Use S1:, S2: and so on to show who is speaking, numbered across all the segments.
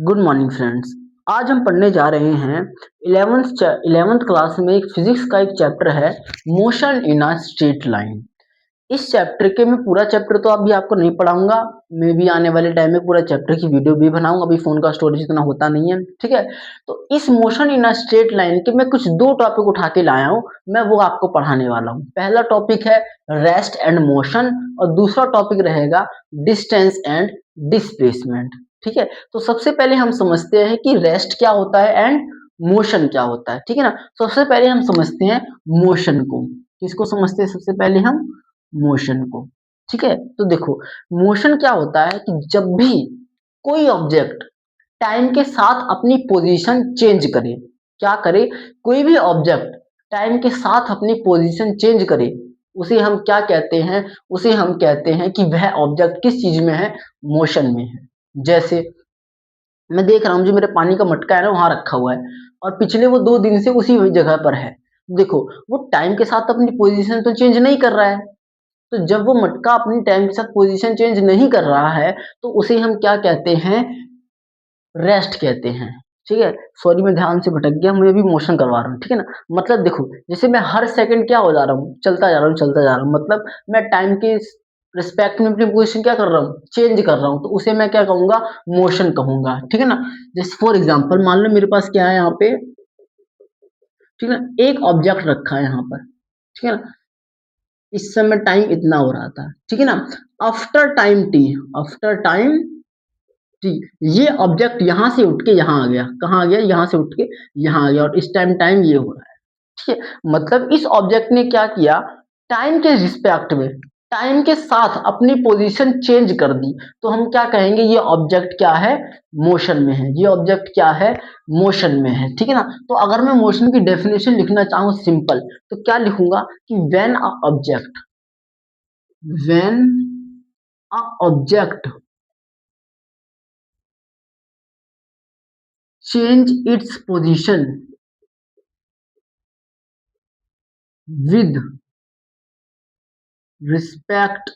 S1: Good morning friends. आज हम पढ़ने जा रहे हैं 11th क्लास में एक फिजिक्स का एक चैप्टर है motion in a straight line. इस चैप्टर के मैं पूरा चैप्टर तो अभी आपको नहीं पढ़ाऊंगा, मैं भी आने वाले टाइम में पूरा चैप्टर की वीडियो भी बनाऊंगा। अभी फोन का स्टोरेज इतना होता नहीं है, ठीक है। तो इस motion in a straight line के मैं कुछ दो टॉपिक उठा के लाया हूँ, मैं वो आपको पढ़ाने वाला हूँ। पहला टॉपिक है रेस्ट एंड मोशन और दूसरा टॉपिक रहेगा डिस्टेंस एंड डिस्प्लेसमेंट, ठीक है। तो सबसे पहले हम समझते हैं कि रेस्ट क्या होता है एंड मोशन क्या होता है, ठीक है ना। सबसे पहले हम समझते हैं मोशन को। किसको समझते हैं सबसे पहले हम? मोशन को, ठीक है। तो देखो, मोशन क्या होता है कि जब भी कोई ऑब्जेक्ट टाइम के साथ अपनी पोजीशन चेंज करे, क्या करे? कोई भी ऑब्जेक्ट टाइम के साथ अपनी पोजीशन चेंज करे, उसे हम क्या कहते हैं? उसे हम कहते हैं कि वह ऑब्जेक्ट किस चीज में है? मोशन में है। जैसे मैं देख रहा हूँ जो मेरे पानी का मटका है ना वहां रखा हुआ है और पिछले वो 2 दिन से उसी जगह पर है। देखो, वो टाइम के साथ अपनी पोजीशन तो चेंज नहीं कर रहा है। तो जब वो मटका अपनी टाइम के साथ पोजीशन चेंज नहीं कर रहा है तो उसे हम क्या कहते हैं? रेस्ट कहते हैं, ठीक है। सॉरी, मैं ध्यान से भटक गया, मैं भी मोशन करवा रहा हूँ, ठीक है ना। मतलब देखो, जैसे मैं हर सेकंड क्या हो जा रहा हूँ? चलता जा रहा हूँ, चलता जा रहा हूँ, मतलब मैं टाइम के रिस्पेक्ट में अपनी पोजीशन क्या कर रहा हूँ? चेंज कर रहा हूँ। तो उसे मैं क्या कहूंगा? मोशन कहूंगा, ठीक है ना। जैसे फॉर एग्जाम्पल मान लो मेरे पास क्या है यहाँ पे, ठीक है ना, एक ऑब्जेक्ट रखा है यहाँ पर, ठीक है ना। इस समय टाइम इतना हो रहा था, ठीक है ना। After time T, after time T, ये ऑब्जेक्ट यहां से उठ के यहां आ गया। कहाँ आ गया? यहां से उठ के यहां आ गया और इस टाइम टाइम ये हो रहा है, ठीक है। मतलब इस ऑब्जेक्ट ने क्या किया? टाइम के रिस्पेक्ट में, टाइम के साथ अपनी पोजीशन चेंज कर दी। तो हम क्या कहेंगे? ये ऑब्जेक्ट क्या है? मोशन में है। ये ऑब्जेक्ट क्या है? मोशन में है, ठीक है ना। तो अगर मैं मोशन की डेफिनेशन लिखना चाहूँ सिंपल, तो क्या लिखूंगा कि when a object, when a object change its position with respect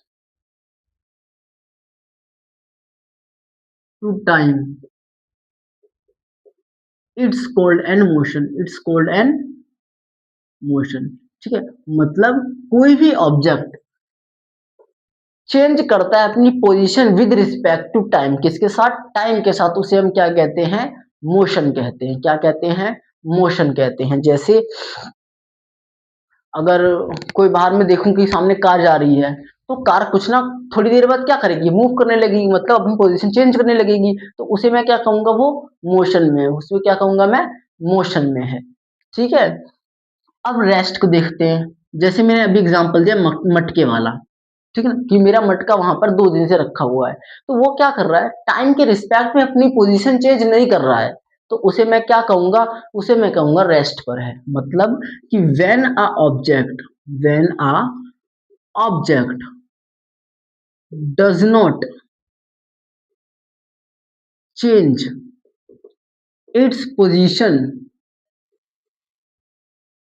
S1: to time, it's called an motion, it's called an motion, ठीक है। मतलब कोई भी ऑब्जेक्ट चेंज करता है अपनी position with respect to time, किसके साथ? टाइम के साथ, उसे हम क्या कहते हैं? मोशन कहते हैं। क्या कहते हैं? मोशन कहते हैं। जैसे अगर कोई बाहर में देखूं कि सामने कार जा रही है, तो कार कुछ ना थोड़ी देर बाद क्या करेगी? मूव करने लगेगी, मतलब अपनी पोजीशन चेंज करने लगेगी। तो उसे मैं क्या कहूंगा? वो मोशन में है। उसमें क्या कहूंगा मैं? मोशन में है, ठीक है। अब रेस्ट को देखते हैं। जैसे मैंने अभी एग्जांपल दिया मटके वाला, ठीक है ना, कि मेरा मटका वहां पर 2 दिन से रखा हुआ है। तो वो क्या कर रहा है? टाइम के रिस्पेक्ट में अपनी पोजीशन चेंज नहीं कर रहा है। तो उसे मैं क्या कहूंगा? उसे मैं कहूंगा रेस्ट पर है। मतलब कि when a object, when a object does not change its position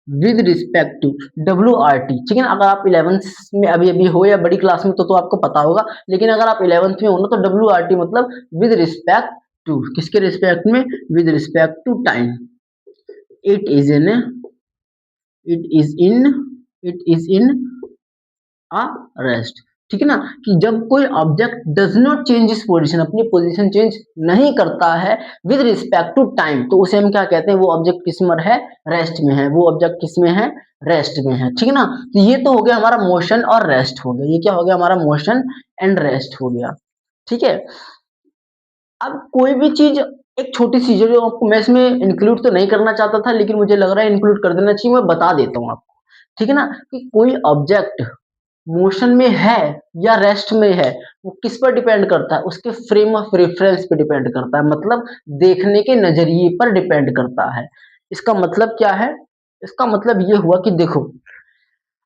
S1: with respect to WRT, ठीक है ना। अगर आप 11th में अभी अभी हो या बड़ी क्लास में तो आपको पता होगा, लेकिन अगर आप 11th में हो ना तो WRT मतलब विद रिस्पेक्ट टू, किसके रिस्पेक्ट में? With respect to time. It is in, it is in, it is in a rest, ठीक है ना। कि जब कोई object does not change its position, अपनी पोजीशन चेंज नहीं करता है विद रिस्पेक्ट टू टाइम, तो उसे हम क्या कहते हैं? वो ऑब्जेक्ट किस में है? रेस्ट में है। वो ऑब्जेक्ट किस में है? रेस्ट में है, ठीक है ना। तो ये तो हो गया हमारा मोशन और रेस्ट हो गया। ये क्या हो गया? हमारा मोशन एंड रेस्ट हो गया, ठीक है। अब कोई भी चीज, एक छोटी सी जो आपको मैं इसमें इंक्लूड तो नहीं करना चाहता था, लेकिन मुझे लग रहा है इंक्लूड कर देना चाहिए, मैं बता देता हूँ आपको, ठीक है ना। कि कोई ऑब्जेक्ट मोशन में है या रेस्ट में है, वो किस पर डिपेंड करता है? उसके फ्रेम ऑफ रेफरेंस पे डिपेंड करता है, मतलब देखने के नजरिए पर डिपेंड करता है। इसका मतलब क्या है? इसका मतलब ये हुआ कि देखो,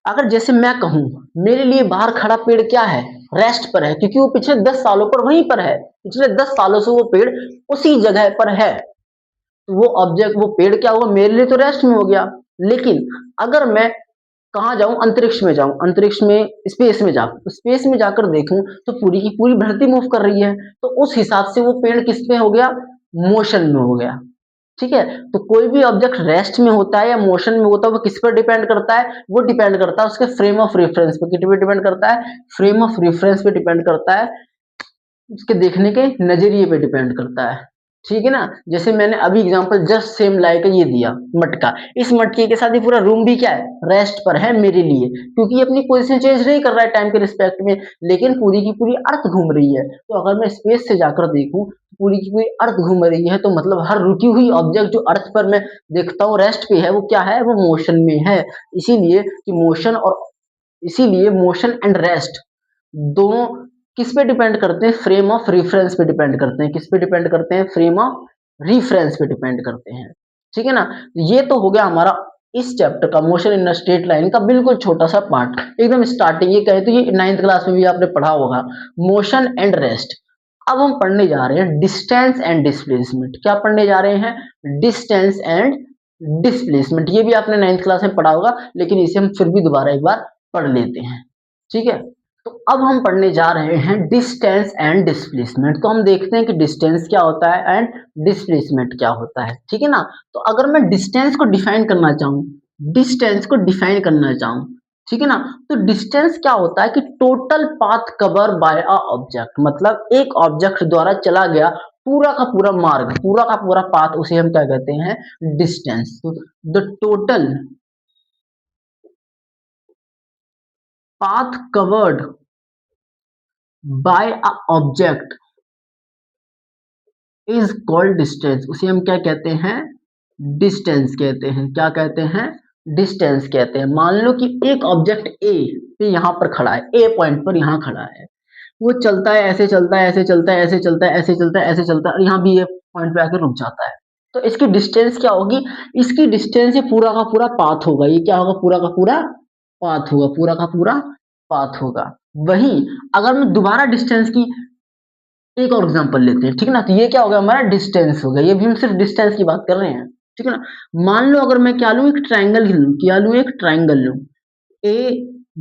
S1: अगर जैसे मैं कहूं मेरे लिए बाहर खड़ा पेड़ क्या है? रेस्ट पर है, क्योंकि वो पिछले 10 सालों पर वहीं पर है। पिछले 10 सालों से वो पेड़ उसी जगह पर है। तो वो ऑब्जेक्ट, वो पेड़ क्या हुआ? मेरे लिए तो रेस्ट में हो गया। लेकिन अगर मैं कहाँ जाऊं? अंतरिक्ष में जाऊं, अंतरिक्ष में, स्पेस में जाऊं, स्पेस में जाकर देखूं तो पूरी की पूरी धरती मूव कर रही है। तो उस हिसाब से वो पेड़ किस पे हो गया? मोशन में हो गया। ठीक है, तो कोई भी ऑब्जेक्ट रेस्ट में होता है या मोशन में होता है, वो किस पर डिपेंड करता है? वो डिपेंड करता है उसके फ्रेम ऑफ रेफरेंस पे। किस पे डिपेंड करता है? फ्रेम ऑफ रेफरेंस पे डिपेंड करता है, उसके देखने के नजरिए पे डिपेंड करता है। ठीक है ना, जैसे मैंने अभी एग्जांपल जस्ट सेम लाइक ये दिया मटका, इस मटके के साथ ये पूरा रूम भी क्या है? रेस्ट पर है मेरे लिए, क्योंकि ये अपनी पोजीशन चेंज नहीं कर रहा है टाइम के रिस्पेक्ट में, लेकिन पूरी की पूरी अर्थ घूम रही है। तो अगर मैं स्पेस से जाकर देखूं, पूरी की पूरी अर्थ घूम रही है, तो मतलब हर रुकी हुई ऑब्जेक्ट जो अर्थ पर मैं देखता हूँ रेस्ट पे है, वो क्या है? वो मोशन में है। इसीलिए कि मोशन और इसीलिए मोशन एंड रेस्ट दोनों किस पे डिपेंड करते हैं? फ्रेम ऑफ रेफरेंस पे डिपेंड करते हैं। किस पे डिपेंड करते हैं? फ्रेम ऑफ रेफरेंस पे डिपेंड करते हैं। ठीक है ना, ये तो हो गया हमारा इस चैप्टर का मोशन इन स्ट्रेट लाइन का बिल्कुल छोटा सा पार्ट, एकदम स्टार्टिंग। ये कहे तो ये 9th क्लास में भी आपने पढ़ा होगा, मोशन एंड रेस्ट। अब हम पढ़ने जा रहे हैं डिस्टेंस एंड डिस्प्लेसमेंट। क्या पढ़ने जा रहे हैं? Distance and displacement. ये भी आपने 9th क्लास में पढ़ा होगा, लेकिन इसे हम फिर भी दोबारा एक बार पढ़ लेते हैं। ठीक है, तो अब हम पढ़ने जा रहे हैं डिस्टेंस एंड डिस्प्लेसमेंट। तो हम देखते हैं कि डिस्टेंस क्या होता है एंड डिस्प्लेसमेंट क्या होता है। ठीक है ना, तो अगर मैं डिस्टेंस को डिफाइन करना चाहूँ, डिस्टेंस को डिफाइन करना चाहूँ, ठीक है ना, तो डिस्टेंस क्या होता है कि total path cover by a object, मतलब एक ऑब्जेक्ट द्वारा चला गया पूरा का पूरा मार्ग, पूरा का पूरा पाथ, उसे हम क्या कहते हैं? Distance. The total path covered by a object is called distance। उसे हम क्या कहते हैं? डिस्टेंस कहते हैं। क्या कहते हैं? डिस्टेंस कहते हैं। मान लो कि एक ऑब्जेक्ट ए पे यहाँ पर खड़ा है, ए पॉइंट पर यहाँ खड़ा है, वो चलता है, ऐसे चलता है, ऐसे चलता है, ऐसे चलता है, ऐसे चलता है, ऐसे चलता है, और यहाँ भी ये पॉइंट पे आकर रुक जाता है। तो इसकी डिस्टेंस क्या होगी? इसकी डिस्टेंस ये पूरा का पूरा पाथ होगा। ये क्या होगा? पूरा का पूरा पाथ होगा। पूरा का पूरा पाथ होगा। वहीं अगर मैं दोबारा डिस्टेंस की एक और एग्जांपल लेते हैं, ठीक है ना, तो ये क्या होगा? हमारा डिस्टेंस हो गया। ये भी हम सिर्फ डिस्टेंस की बात कर रहे हैं। ठीक है ना, मान लो अगर मैं क्या लूं? एक ट्राइंगल लूं। क्या लूं? एक ट्राइंगल लूं, ए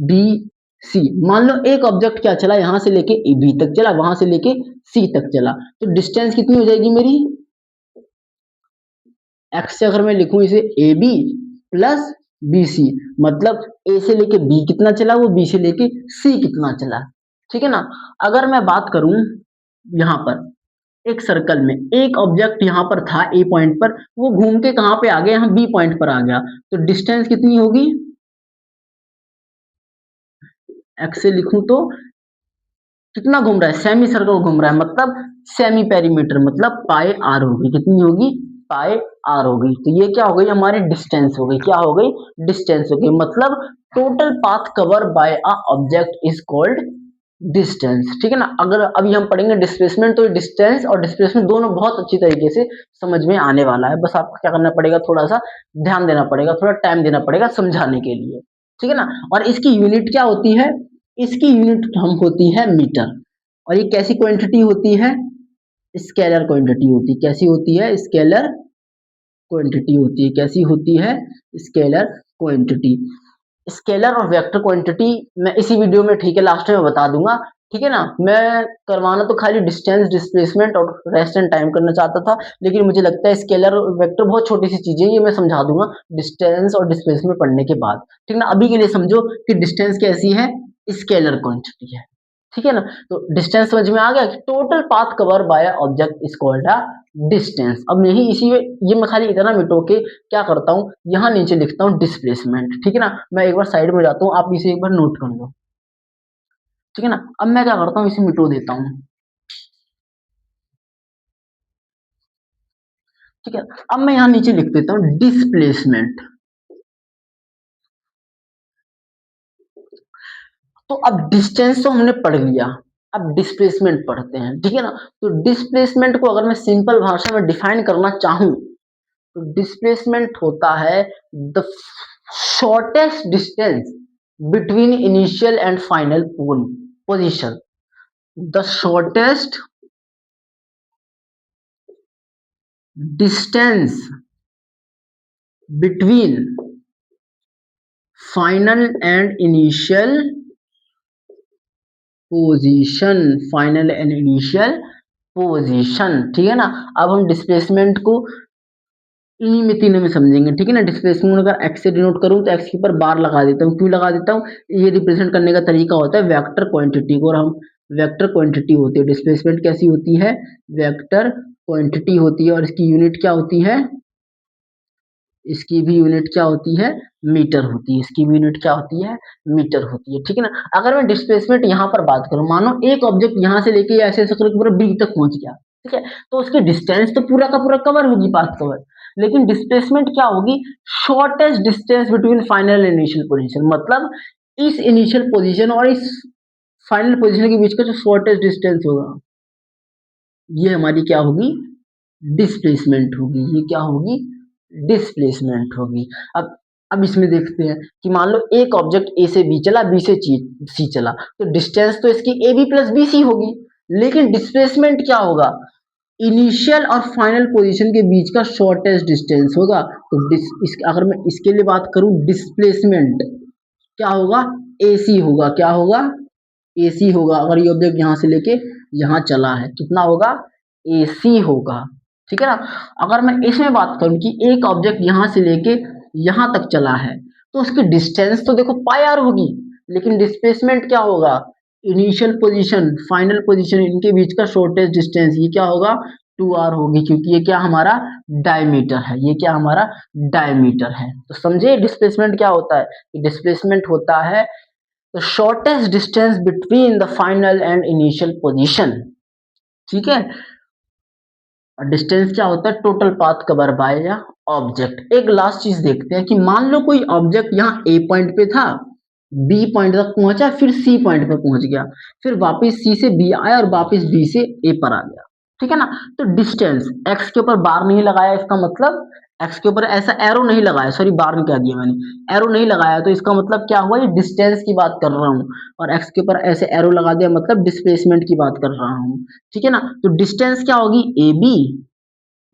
S1: बी सी। मान लो एक ऑब्जेक्ट क्या चला, यहां से लेके ए बी तक चला, वहां से लेके सी तक चला, तो डिस्टेंस कितनी हो जाएगी मेरी? एक्स से अगर मैं लिखूं इसे A B plus B C, मतलब ए से लेके बी कितना चला, वो बी से लेके सी कितना चला। ठीक है ना, अगर मैं बात करूं यहाँ पर एक सर्कल में, एक ऑब्जेक्ट यहाँ पर था ए पॉइंट पर, वो घूम के कहाँ पे आ गया? यहाँ बी पॉइंट पर आ गया, तो डिस्टेंस कितनी होगी? एक्स से लिखूं तो कितना घूम रहा है? सेमी सर्कल घूम रहा है, मतलब सेमी पेरीमीटर, मतलब पाई आर होगी। कितनी होगी? पाई आर होगी। तो ये क्या हो गई? हमारी डिस्टेंस हो गई। क्या हो गई? डिस्टेंस हो गई। मतलब total path cover by a object is called distance. ठीक है ना, अगर अभी हम पढ़ेंगे डिस्प्लेसमेंट, तो डिस्टेंस और डिस्प्लेसमेंट दोनों बहुत अच्छी तरीके से समझ में आने वाला है। बस आपको क्या करना पड़ेगा? थोड़ा सा ध्यान देना पड़ेगा, थोड़ा टाइम देना पड़ेगा समझाने के लिए। ठीक है ना, और इसकी यूनिट क्या होती है? इसकी यूनिट हम होती है मीटर। और ये कैसी क्वांटिटी होती है? स्केलर क्वांटिटी होती है। कैसी होती है? स्केलर क्वांटिटी होती है। कैसी होती है? Scalar quantity. स्केलर और वेक्टर क्वांटिटी मैं इसी वीडियो में, ठीक है, लास्ट में बता दूंगा। ठीक है ना, मैं करवाना तो खाली डिस्टेंस, डिस्प्लेसमेंट और रेस्ट एंड टाइम करना चाहता था, लेकिन मुझे लगता है स्केलर और वेक्टर बहुत छोटी सी चीजें, ये मैं समझा दूंगा डिस्टेंस और डिस्प्लेसमेंट पढ़ने के बाद। ठीक है ना, अभी के लिए समझो कि डिस्टेंस कैसी है? स्केलर क्वांटिटी है। ठीक है ना, तो डिस्टेंस समझ में आ गया कि total path cover by object is called a distance. अब यही इसी में ये मैं खाली इतना मिटो के क्या करता हूँ, यहाँ नीचे लिखता हूँ डिस्प्लेसमेंट। ठीक है ना, मैं एक बार साइड में जाता हूँ, आप इसे एक बार नोट कर लो। ठीक है ना, अब मैं क्या करता हूँ, इसे मिटो देता हूँ। ठीक है, अब मैं यहाँ नीचे लिख देता हूँ डिस्प्लेसमेंट। तो अब डिस्टेंस तो हमने पढ़ लिया, अब डिस्प्लेसमेंट पढ़ते हैं। ठीक है ना, तो डिस्प्लेसमेंट को अगर मैं सिंपल भाषा में डिफाइन करना चाहूँ, तो डिस्प्लेसमेंट होता है the shortest distance between initial and final position. The shortest distance between final and initial position. Final and initial position, ठीक है ना। अब हम डिस्प्लेसमेंट को इन्हीं में तीनों में समझेंगे, ठीक है ना। डिस्प्लेसमेंट अगर एक्स से डिनोट करूं तो एक्स के ऊपर बार लगा देता हूं, क्यों लगा देता हूं, ये रिप्रेजेंट करने का तरीका होता है वेक्टर क्वांटिटी को, और हम वेक्टर क्वांटिटी होती है डिस्प्लेसमेंट, कैसी होती है, वेक्टर क्वांटिटी होती है, और इसकी यूनिट क्या होती है, इसकी भी यूनिट क्या होती है, मीटर होती है, इसकी भी यूनिट क्या होती है, मीटर होती है, ठीक है ना। अगर मैं डिस्प्लेसमेंट यहाँ पर बात करूं, मानो एक ऑब्जेक्ट यहाँ से लेके ऐसे ऐसे करके पूरा बी तक पहुंच गया, ठीक है, तो उसकी डिस्टेंस तो पूरा का पूरा कवर होगी, पाथ कवर, लेकिन डिस्प्लेसमेंट क्या होगी, shortest distance between final and initial position, मतलब इस इनिशियल पोजीशन और इस फाइनल पोजीशन के बीच का जो शॉर्टेस्ट डिस्टेंस होगा, ये हमारी क्या होगी, डिस्प्लेसमेंट होगी, ये क्या होगी, डिस्प्लेसमेंट होगी। अब इसमें देखते हैं कि मान लो एक ऑब्जेक्ट ए से बी चला, बी से सी चला, तो डिस्टेंस तो इसकी A B plus B C होगी, लेकिन डिस्प्लेसमेंट क्या होगा, इनिशियल और फाइनल पोजीशन के बीच का शॉर्टेस्ट डिस्टेंस होगा। तो अगर मैं इसके लिए बात करूं, डिस्प्लेसमेंट क्या होगा, AC होगा, क्या होगा, AC होगा। अगर ये ऑब्जेक्ट यहाँ से लेके यहाँ चला है, कितना होगा, AC होगा, ठीक है ना। अगर मैं इसमें बात करूं कि एक ऑब्जेक्ट यहाँ से लेके यहाँ तक चला है, तो उसकी डिस्टेंस तो देखो पाई आर होगी, लेकिन डिस्प्लेसमेंट क्या होगा, इनिशियल पोजीशन फाइनल पोजीशन इनके बीच का शॉर्टेस्ट डिस्टेंस, ये क्या होगा, 2r होगी, क्योंकि ये क्या हमारा डायमीटर है, ये क्या हमारा डायमीटर है। तो समझे डिस्प्लेसमेंट क्या होता है, डिस्प्लेसमेंट होता है the shortest distance between the final and initial position, ठीक है। और डिस्टेंस क्या होता है, टोटल पाथ कवर बाय या ऑब्जेक्ट। एक लास्ट चीज देखते हैं कि मान लो कोई ऑब्जेक्ट यहाँ ए पॉइंट पे था, बी पॉइंट तक पहुंचा, फिर सी पॉइंट पे पहुंच गया, फिर वापस सी से बी आया और वापस बी से ए पर आ गया, ठीक है ना। तो डिस्टेंस एक्स के ऊपर बार नहीं लगाया, इसका मतलब एक्स के ऊपर ऐसा एरो नहीं लगाया, सॉरी बार नहीं कह दिया मैंने, एरो नहीं लगाया, तो इसका मतलब क्या हुआ, ये डिस्टेंस की बात कर रहा हूँ, और एक्स के ऊपर ऐसे एरो लगा दिया, मतलब डिस्प्लेसमेंट की बात कर रहा हूँ, ठीक है ना। तो डिस्टेंस क्या होगी, A B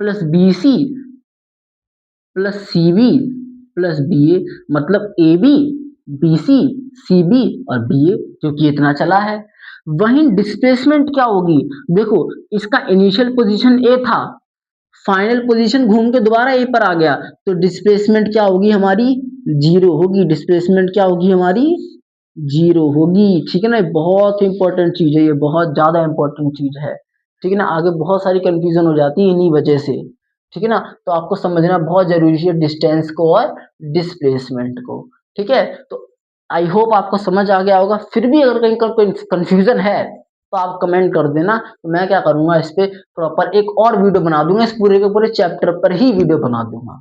S1: plus B C plus C B plus B A, मतलब A B B C C B और बी ए, जो कि इतना चला है। वहीं डिस्प्लेसमेंट क्या होगी, देखो इसका इनिशियल पोजीशन ए था, फाइनल पोजीशन घूम के दोबारा ए पर आ गया, तो डिस्प्लेसमेंट क्या होगी हमारी, जीरो होगी, डिस्प्लेसमेंट क्या होगी हमारी, जीरो होगी, ठीक है ना। बहुत इंपॉर्टेंट चीज है, ये बहुत ज्यादा इंपॉर्टेंट चीज है, ठीक है ना। आगे बहुत सारी कंफ्यूजन हो जाती है इन्हीं वजह से, ठीक है ना। तो आपको समझना बहुत जरूरी है डिस्टेंस को और डिस्प्लेसमेंट को, ठीक है। तो आई होप आपको समझ आ गया होगा, फिर भी अगर कहीं का कोई कंफ्यूजन है तो आप कमेंट कर देना, तो मैं क्या करूंगा, इस पे प्रॉपर एक और वीडियो बना दूंगा, इस पूरे के पूरे चैप्टर पर ही वीडियो बना दूंगा,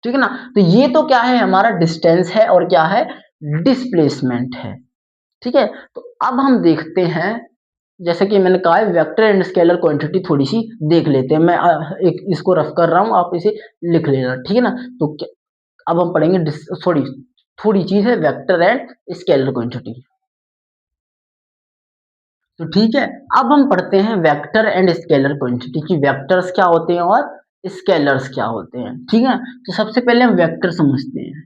S1: ठीक है ना। तो ये तो क्या है, हमारा डिस्टेंस है और क्या है, डिस्प्लेसमेंट है, ठीक है। तो अब हम देखते हैं, जैसे कि मैंने कहा है वेक्टर एंड स्केलर क्वांटिटी थोड़ी सी देख लेते हैं, मैं एक इसको रफ कर रहा हूं, आप इसे लिख लेना, ठीक है ना। तो अब हम पढ़ेंगे, सॉरी थोड़ी चीज है, वेक्टर एंड स्केलर क्वांटिटी। तो ठीक है, अब हम पढ़ते हैं वेक्टर एंड स्केलर क्वांटिटी की, वेक्टर्स क्या होते हैं और स्केलर्स क्या होते हैं, ठीक है। तो सबसे पहले हम वेक्टर समझते हैं,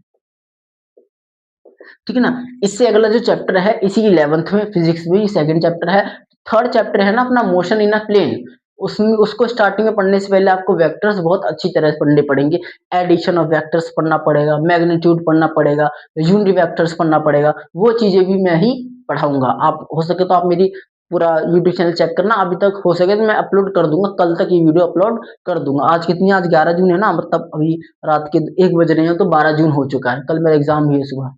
S1: ठीक है ना। इससे अगला जो चैप्टर है, इसी 11th में फिजिक्स में सेकंड चैप्टर है, थर्ड चैप्टर है ना अपना मोशन इन अ प्लेन, उसमें उसको स्टार्टिंग में पढ़ने से पहले आपको वेक्टर्स बहुत अच्छी तरह से पढ़ने पड़ेंगे, एडिशन ऑफ वेक्टर्स पढ़ना पड़ेगा, मैग्नीट्यूड पढ़ना पड़ेगा, यूनिट वेक्टर्स पढ़ना पड़ेगा, वो चीजें भी मैं ही पढ़ाऊंगा। आप हो सके तो आप मेरी पूरा यूट्यूब चैनल चेक करना, अभी तक हो सके तो मैं अपलोड कर दूंगा, कल तक ये वीडियो अपलोड कर दूंगा। आज कितनी, आज 11 जून है ना, मतलब अभी रात के 1 बज रहे हैं, तो 12 जून हो चुका है, कल मेरा एग्जाम भी है सुबह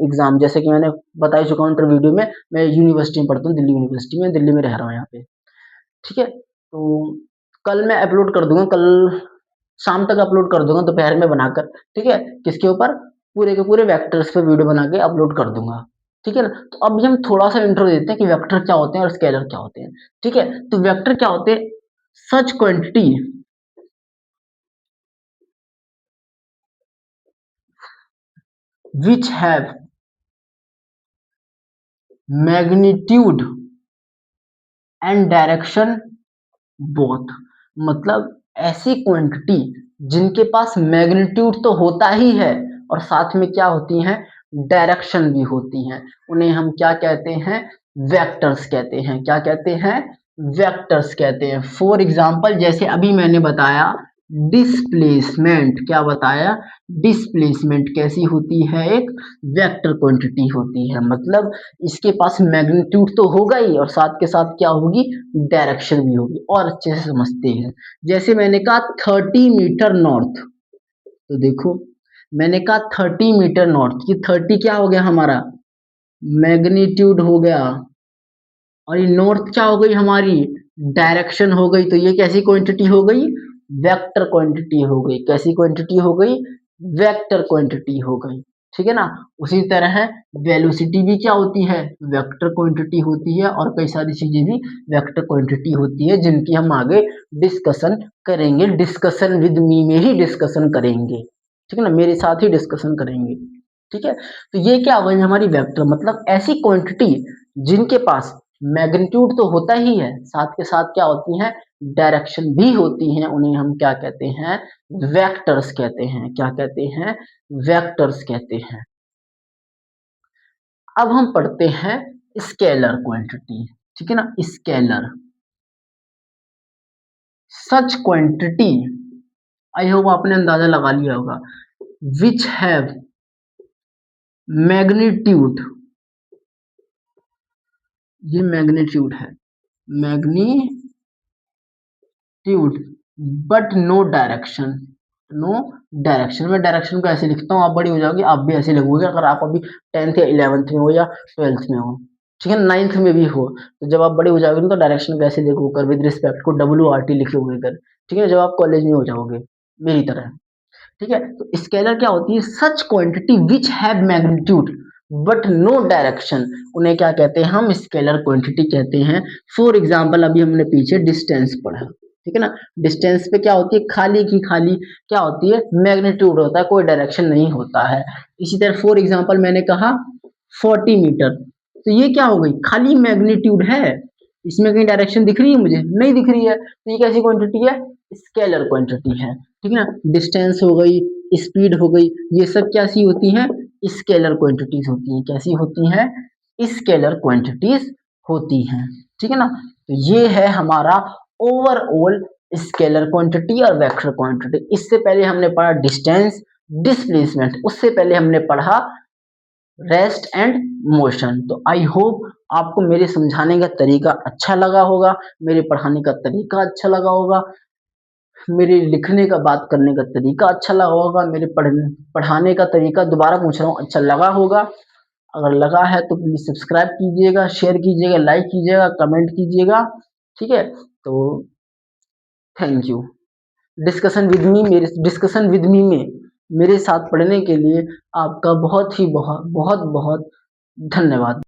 S1: एग्जाम, जैसे कि मैंने बता ही चुका हूँ इंटर वीडियो में, मैं यूनिवर्सिटी में पढ़ता हूँ, दिल्ली यूनिवर्सिटी में, दिल्ली में रह रहा हूँ यहाँ पे, ठीक है। तो कल मैं अपलोड कर दूंगा, कल शाम तक अपलोड कर दूंगा दोपहर में बनाकर, ठीक है। किसके ऊपर, पूरे के पूरे वेक्टर्स पे वीडियो बना के अपलोड कर दूंगा, ठीक है ना। तो अभी हम थोड़ा सा इंट्रो देते हैं कि वेक्टर क्या होते हैं और स्केलर क्या होते हैं, ठीक है। तो वेक्टर क्या होते हैं, such quantity which have magnitude and direction both, मतलब ऐसी क्वांटिटी जिनके पास मैग्नीट्यूड तो होता ही है और साथ में क्या होती हैं, डायरेक्शन भी होती हैं, उन्हें हम क्या कहते हैं, वेक्टर्स कहते हैं, क्या कहते हैं, वेक्टर्स कहते हैं। फॉर एग्जाम्पल जैसे अभी मैंने बताया डिस्प्लेसमेंट, क्या बताया, डिस्प्लेसमेंट कैसी होती है, एक वेक्टर क्वांटिटी होती है, मतलब इसके पास मैग्नीट्यूड तो होगा ही और साथ के साथ क्या होगी, डायरेक्शन भी होगी। और अच्छे से समझते हैं, जैसे मैंने कहा 30 मीटर नॉर्थ, तो देखो मैंने कहा 30 मीटर नॉर्थ, ये 30 क्या हो गया हमारा, मैग्नीट्यूड हो गया, और ये नॉर्थ क्या हो गई हमारी, डायरेक्शन हो गई। तो ये कैसी क्वांटिटी हो गई, वेक्टर क्वांटिटी हो गई। कैसी क्वांटिटी हो गई, वेक्टर क्वांटिटी हो गई। ठीक है ना। उसी तरह वेलोसिटी भी क्या होती है, वेक्टर क्वांटिटी होती है, और कई सारी चीजें भी वेक्टर क्वांटिटी होती है जिनकी हम आगे डिस्कशन करेंगे। डिस्कशन विद मी में ही डिस्कशन करेंगे, ठीक है ना, मेरे साथ ही डिस्कशन करेंगे। ठीक है, तो ये क्या हो गई हमारी वेक्टर, मतलब ऐसी क्वांटिटी जिनके पास मैग्नीट्यूड तो होता ही है, साथ के साथ क्या होती हैं, डायरेक्शन भी होती हैं, उन्हें हम क्या कहते हैं, वेक्टर्स कहते हैं। क्या कहते हैं, वेक्टर्स कहते हैं। अब हम पढ़ते हैं स्केलर क्वांटिटी, ठीक है ना, scalar, such quantity, I hope आपने अंदाजा लगा लिया होगा, विच हैव मैग्नीट्यूड, ये मैग्नीट्यूड है, magnitude but no direction, no direction. मैं डायरेक्शन को ऐसे लिखता हूँ, आप बड़ी हो जाओगी आप भी ऐसे लिखोगे, अगर आप अभी 10th या 11th में हो या 12th में हो, ठीक है, 9th में भी हो, तो जब आप बड़े हो जाओगे तो डायरेक्शन को ऐसे लिखोगे विद रिस्पेक्ट को WRT लिखोगे कर, ठीक है, जब आप कॉलेज में हो जाओगे मेरी तरह। ठीक है, तो स्केलर क्या होती है, such quantity which have magnitude but no direction, उन्हें क्या कहते हैं, हम स्केलर क्वांटिटी कहते हैं। फॉर एग्जांपल अभी हमने पीछे डिस्टेंस पढ़ा, ठीक है ना, डिस्टेंस पे क्या होती है, खाली की खाली क्या होती है, मैग्नीट्यूड होता है, कोई डायरेक्शन नहीं होता है। इसी तरह फॉर एग्जांपल मैंने कहा 40 मीटर, तो ये क्या हो गई, खाली मैग्नीट्यूड है, इसमें कहीं डायरेक्शन दिख रही है, मुझे नहीं दिख रही है, तो ये कैसी क्वांटिटी है, स्केलर क्वांटिटी है। ठीक है ना, डिस्टेंस हो गई, स्पीड हो गई, ये सब कैसी होती हैं, स्केलर क्वांटिटीज होती हैं। कैसी होती हैं, स्केलर क्वांटिटीज होती हैं। ठीक है ना, तो ये है हमारा ओवरऑल स्केलर क्वांटिटी और वेक्टर क्वांटिटी। इससे पहले हमने पढ़ा डिस्टेंस, डिस्प्लेसमेंट, उससे पहले हमने पढ़ा रेस्ट एंड मोशन। तो आई होप आपको मेरे समझाने का तरीका अच्छा लगा होगा, मेरे पढ़ाने का तरीका अच्छा लगा होगा, मेरे लिखने का, बात करने का तरीका अच्छा लगा होगा, मेरे पढ़ाने का तरीका, दोबारा पूछ रहा हूँ, अच्छा लगा होगा। अगर लगा है तो प्लीज सब्सक्राइब कीजिएगा, शेयर कीजिएगा, लाइक कीजिएगा, कमेंट कीजिएगा। ठीक है, तो thank you. Discussion with me में मेरे साथ पढ़ने के लिए आपका बहुत ही बहुत बहुत बहुत धन्यवाद।